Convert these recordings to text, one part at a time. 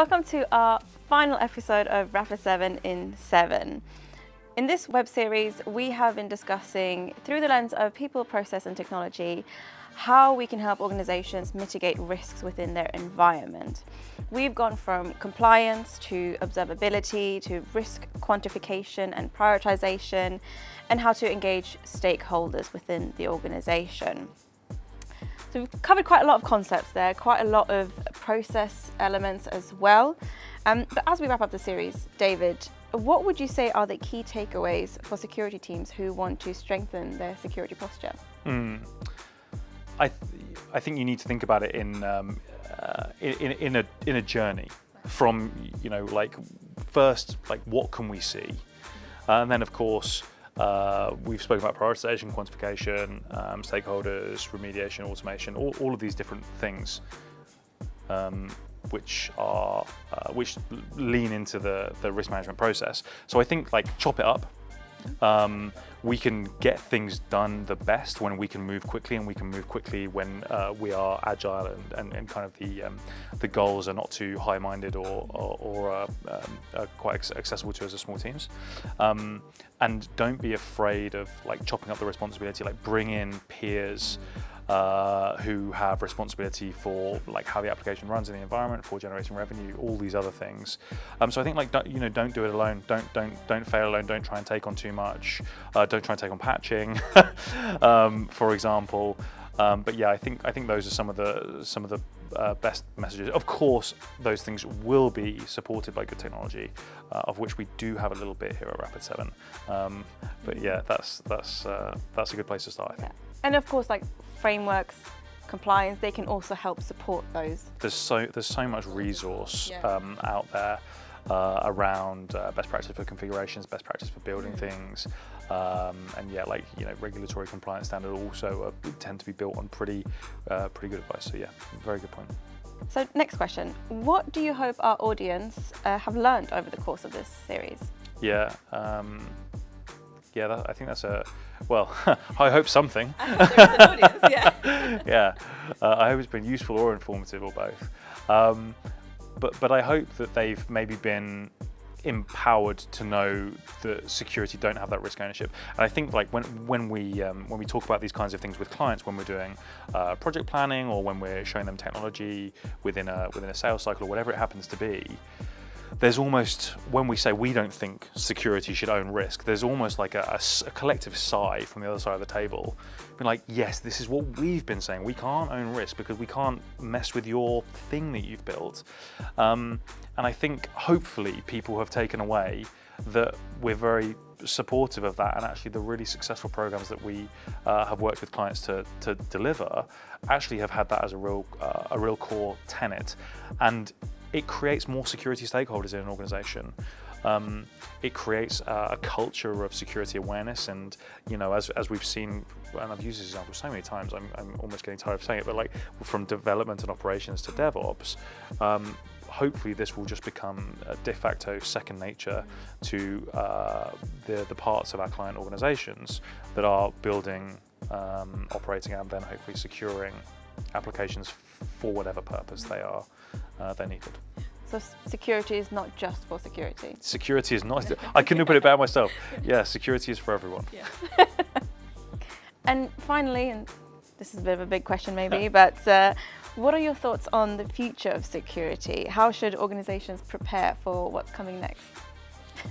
welcome to our final episode of Rapid7 in 7. In this web series, we have been discussing, through the lens of people, process and technology, how we can help organizations mitigate risks within their environment. We've gone from compliance to observability to risk quantification and prioritization, and how to engage stakeholders within the organization. So we've covered quite a lot of concepts there, quite a lot of process elements as well. But as we wrap up the series, David, what would you say are the key takeaways for security teams who want to strengthen their security posture? I think you need to think about it in a journey from, first, what can we see? And then, of course, we've spoken about prioritization, quantification, stakeholders, remediation, automation, all of these different things, which lean into the risk management process. So I think chop it up. We can get things done the best when we can move quickly, and we can move quickly when we are agile and kind of the goals are not too high-minded or quite accessible to us as small teams. And don't be afraid of chopping up the responsibility. Bring in peers who have responsibility for how the application runs in the environment, for generating revenue, all these other things. So I think don't do it alone. Don't fail alone. Don't try and take on too much. Don't try and take on patching, for example. But yeah, I think those are some of the best messages. Of course, those things will be supported by good technology, of which we do have a little bit here at Rapid7. But yeah, that's a good place to start, I think. Yeah. And of course, frameworks, compliance, they can also help support those. There's so much resource out there around best practice for configurations, best practice for building things, and yeah, regulatory compliance standards also tend to be built on pretty good advice. So yeah, very good point. So next question, what do you hope our audience have learned over the course of this series? Yeah. I think that's I hope something. I hope there's an audience, yeah. Yeah, I hope it's been useful or informative or both. But I hope that they've maybe been empowered to know that security don't have that risk ownership. And I think when we talk about these kinds of things with clients, when we're doing project planning or when we're showing them technology within a sales cycle or whatever it happens to be, there's almost, when we say we don't think security should own risk, there's almost a collective sigh from the other side of the table. Being yes, this is what we've been saying. We can't own risk because we can't mess with your thing that you've built. And I think hopefully people have taken away that we're very supportive of that, and actually the really successful programs that we have worked with clients to deliver actually have had that as a real core tenet. And it creates more security stakeholders in an organization. It creates a culture of security awareness, and as we've seen, and I've used this example so many times, I'm almost getting tired of saying it, but from development and operations to DevOps, hopefully this will just become a de facto second nature to the parts of our client organizations that are building, operating, and then hopefully securing applications for whatever purpose they're needed. So security is not just for security. Security is not. I couldn't have put it better myself. Yeah, security is for everyone. Yeah. And finally, and this is a bit of a big question maybe, but what are your thoughts on the future of security? How should organizations prepare for what's coming next?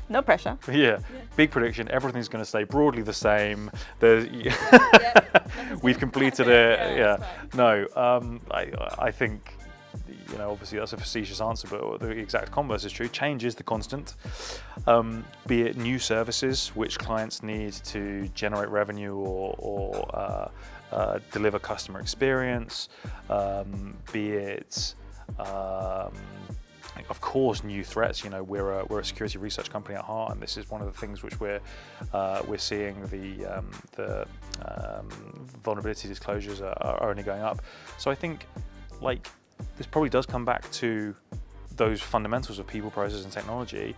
No pressure. Yeah. Big prediction. Everything's going to stay broadly the same. We've completed it. Yeah. No. I think, obviously that's a facetious answer, but the exact converse is true. Change is the constant. Be it new services which clients need to generate revenue or deliver customer experience. Be it of course, new threats. We're a security research company at heart, and this is one of the things which we're seeing the vulnerability disclosures are only going up. So I think this probably does come back to those fundamentals of people, process, and technology.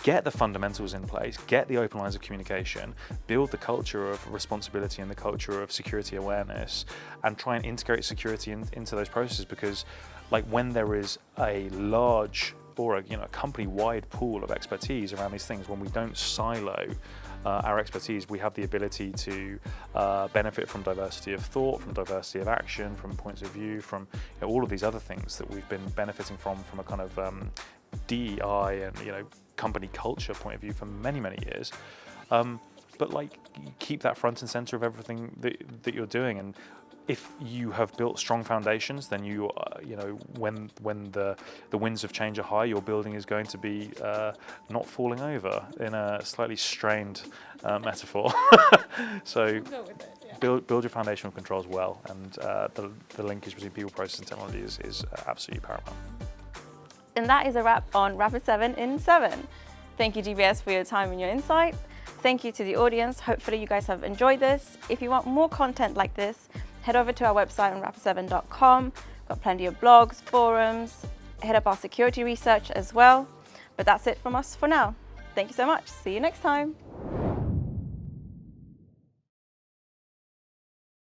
get the fundamentals in place, get the open lines of communication, build the culture of responsibility and the culture of security awareness, and try and integrate security into those processes. Because like when there is a large or a company-wide pool of expertise around these things, when we don't silo our expertise, we have the ability to benefit from diversity of thought, from diversity of action, from points of view, from all of these other things that we've been benefiting from a kind of DEI and company culture point of view for many years. But like, keep that front and center of everything that you're doing. And if you have built strong foundations, then when the winds of change are high, your building is going to be not falling over, in a slightly strained metaphor. So build your foundational controls well, and the linkage between people, process, and technology is absolutely paramount. And that is a wrap on Rapid7 in 7. Thank you, GBS, for your time and your insight. Thank you to the audience. Hopefully you guys have enjoyed this. If you want more content like this, head over to our website on rapid7.com. Got plenty of blogs, forums, hit up our security research as well. But that's it from us for now. Thank you so much. See you next time.